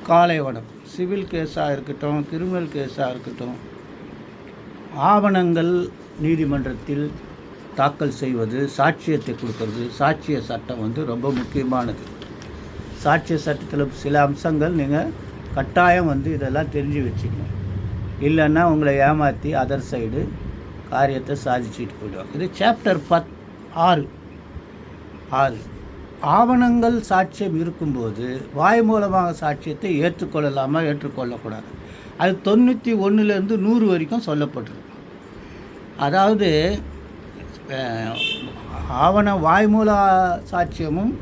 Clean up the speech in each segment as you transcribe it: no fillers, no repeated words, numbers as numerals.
காலைவனம் civil கேஸாக இருக்கட்டும், criminal கேஸாக இருக்கட்டும், ஆவணங்கள் நீதிமன்றத்தில் தாக்கல் செய்வது, சாட்சியத்தை கொடுக்கறது, சாட்சிய சட்டம் வந்து ரொம்ப முக்கியமானது. சாட்சிய சட்டத்தில் சில அம்சங்கள் நீங்கள் கட்டாயம் வந்து இதெல்லாம் தெரிஞ்சு வச்சுக்கணும். இல்லைன்னா உங்களை ஏமாற்றி அதர் சைடு காரியத்தை சாதிச்சுட்டு போயிடுவாங்க. இது சாப்டர் 6. ஆவணங்கள் சாட்சியம் இருக்கும்போது வாய் மூலமாக சாட்சியத்தை ஏற்றுக்கொள்ளலாமா ஏற்றுக்கொள்ளக்கூடாது. அது 91லேருந்து 100 வரைக்கும் சொல்லப்பட்டிருக்கு. அதாவது வாய்மூல சாட்சியமும்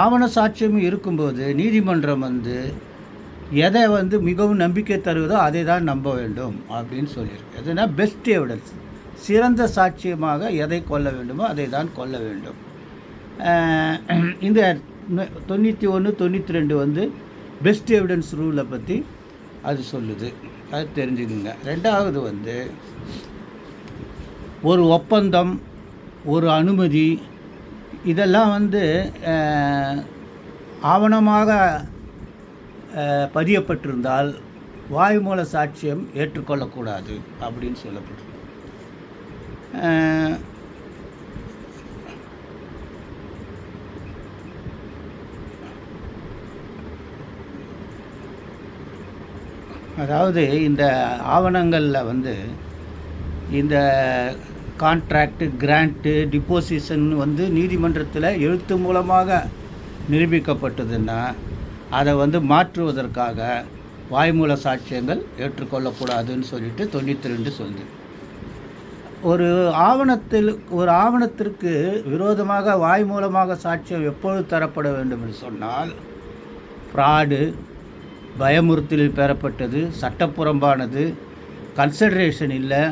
ஆவண சாட்சியமும் இருக்கும்போது நீதிமன்றம் வந்து எதை வந்து மிகவும் நம்பிக்கை தருவதோ அதை தான் நம்ப வேண்டும் அப்படின்னு சொல்லியிருக்கு. எதுனா பெஸ்ட் எவிடன்ஸ், சிறந்த சாட்சியமாக எதை கொள்ள வேண்டுமோ அதை தான் கொள்ள வேண்டும். இந்த 91, 92 வந்து பெஸ்ட் எவிடன்ஸ் ரூலை பற்றி அது சொல்லுது. அது தெரிஞ்சுக்குங்க. ரெண்டாவது வந்து ஒரு ஒப்பந்தம், ஒரு அனுமதி, இதெல்லாம் வந்து ஆவணமாக பதியப்பட்டிருந்தால் வாய்மூல சாட்சியம் ஏற்றுக்கொள்ளக்கூடாது அப்படின்னு சொல்லப்பட்டிருக்கு. அதாவது இந்த ஆவணங்களில் வந்து இந்த கான்ட்ராக்டு, கிராண்ட்டு, டிப்போசிஷன் வந்து நீதிமன்றத்தில் எழுத்து மூலமாக நிரூபிக்கப்பட்டதுன்னா அதை வந்து மாற்றுவதற்காக வாய்மூல சாட்சியங்கள் ஏற்றுக்கொள்ளக்கூடாதுன்னு சொல்லிட்டு 92 சொல்லுது. ஒரு ஆவணத்திற்கு விரோதமாக வாய்மூலமாக சாட்சியம் எப்பொழுது தரப்பட வேண்டும் என்று சொன்னால், ஃப்ராடு, பயமுறுத்தலில் பெறப்பட்டது, சட்டப்புறம்பானது, கன்சிடரேஷன் இல்லை,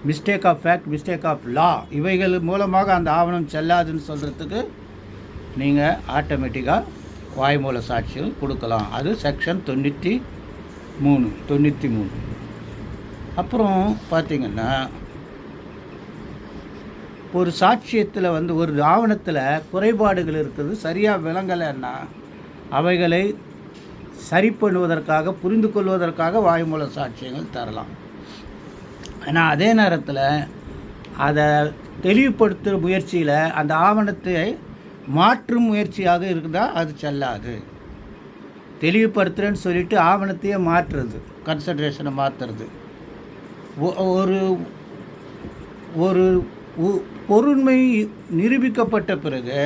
mistake of fact, mistake of law, இவைகள் மூலமாக அந்த ஆவணம் செல்லாதுன்னு சொல்கிறதுக்கு நீங்கள் ஆட்டோமேட்டிக்காக வாய்மூல சாட்சியம் கொடுக்கலாம். அது செக்ஷன் 93. அப்புறம் பார்த்திங்கன்னா ஒரு சாட்சியத்தில் வந்து ஒரு ஆவணத்தில் குறைபாடுகள் இருக்குது, சரியாக விளங்கலைன்னா அவைகளை சரி பண்ணுவதற்காக, புரிந்து கொள்வதற்காக வாய்மூல சாட்சியங்கள் தரலாம். ஆனால் அதே நேரத்தில் அதை தெளிவுபடுத்துகிற முயற்சியில் அந்த ஆவணத்தை மாற்றும் முயற்சியாக இருந்தால் அது செல்லாது. தெளிவுபடுத்துகிறேன்னு சொல்லிவிட்டு ஆவணத்தையே மாற்றுறது, கன்சன்ட்ரேஷனை மாற்றுறது, ஒரு ஒரு பொருண்மை நிரூபிக்கப்பட்ட பிறகு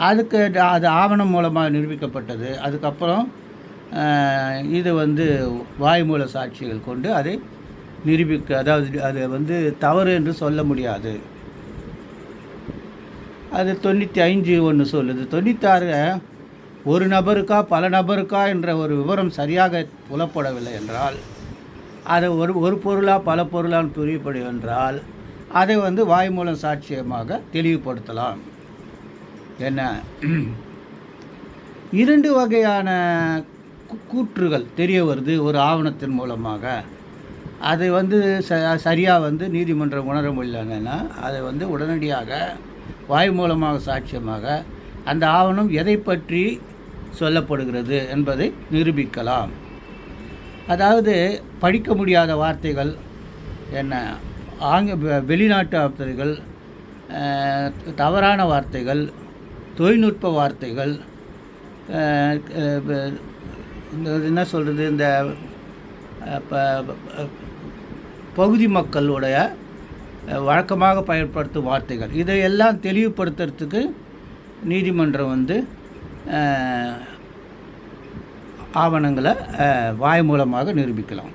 அதுக்கு அது ஆவணம் மூலமாக நிரூபிக்கப்பட்டது, அதுக்கப்புறம் இது வந்து வாய்மூல சாட்சிகள் கொண்டு அதை அதாவது அது வந்து தவறு என்று சொல்ல முடியாது. அது 95 சொல்லுது. 96 ஒரு நபருக்கா பல நபருக்கா என்ற ஒரு விவரம் சரியாக புலப்படவில்லை என்றால், அதை ஒரு பொருளா பல பொருளான்னு புரியப்படும் என்றால் அதை வந்து வாய்மூலம் சாட்சியமாக தெளிவுபடுத்தலாம். என்ன, 2 வகையான கூற்றுகள் தெரிய வருது ஒரு ஆவணத்தின் மூலமாக. அதை வந்து சரியாக வந்து நீதிமன்றம் உணர முடியலன்னா அதை வந்து உடனடியாக வாய்மூலமாக சாட்சியமாக அந்த ஆவணம் எதை பற்றி சொல்லப்படுகிறது என்பதை நிரூபிக்கலாம். அதாவது படிக்க முடியாத வார்த்தைகள், என்ன வெளிநாட்டு வார்த்தைகள், தவறான வார்த்தைகள், தொழில்நுட்ப வார்த்தைகள், என்ன சொல்கிறது, இந்த பகுதி மக்களுடைய வழக்கமாக பயன்படுத்தும் வார்த்தைகள், இதையெல்லாம் தெளிவுபடுத்துறதுக்கு நீதிமன்றம் வந்து ஆவணங்களை வாய் மூலமாக நிரூபிக்கலாம்.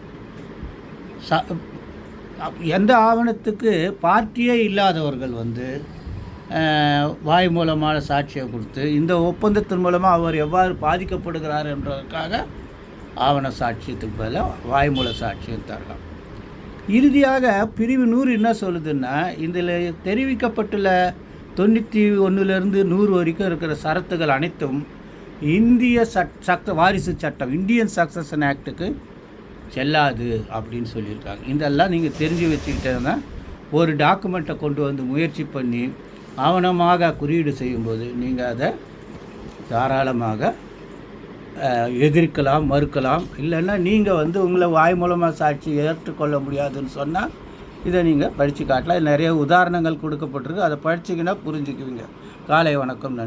எந்த ஆவணத்துக்கு பார்ட்டியே இல்லாதவர்கள் வந்து வாய் மூலமான சாட்சியை கொடுத்து இந்த ஒப்பந்தத்தின் மூலமாக அவர் எவ்வாறு பாதிக்கப்படுகிறார் என்பதற்காக ஆவண சாட்சியத்துக்கு பதிலாக வாய்மூல சாட்சியம் தரலாம். இறுதியாக பிரிவு 100 என்ன சொல்லுதுன்னா, இதில் தெரிவிக்கப்பட்டுள்ள 91லேருந்து 100 வரைக்கும் இருக்கிற சரத்துகள் அனைத்தும் இந்திய வாரிசு சட்டம், இந்தியன் சக்சஷன் ஆக்டுக்கு செல்லாது அப்படின்னு சொல்லியிருக்காங்க. இதெல்லாம் நீங்கள் தெரிஞ்சு வச்சுக்கிட்டேன்னா ஒரு டாக்குமெண்ட்டை கொண்டு வந்து முயற்சி பண்ணி ஆவணமாக குறியீடு செய்யும்போது நீங்கள் அதை தாராளமாக எதிர்க்கலாம், மறுக்கலாம். இல்லைன்னா நீங்கள் வந்து உங்களை வாய் மூலமாக சாட்சி ஏற்றுக்கொள்ள முடியாதுன்னு சொன்னால் இதை நீங்கள் படித்து காட்டலாம். நிறைய உதாரணங்கள் கொடுக்கப்பட்டிருக்கு. அதை படிச்சிங்கன்னா புரிஞ்சுக்குவீங்க. காலை வணக்கம். நன்றி.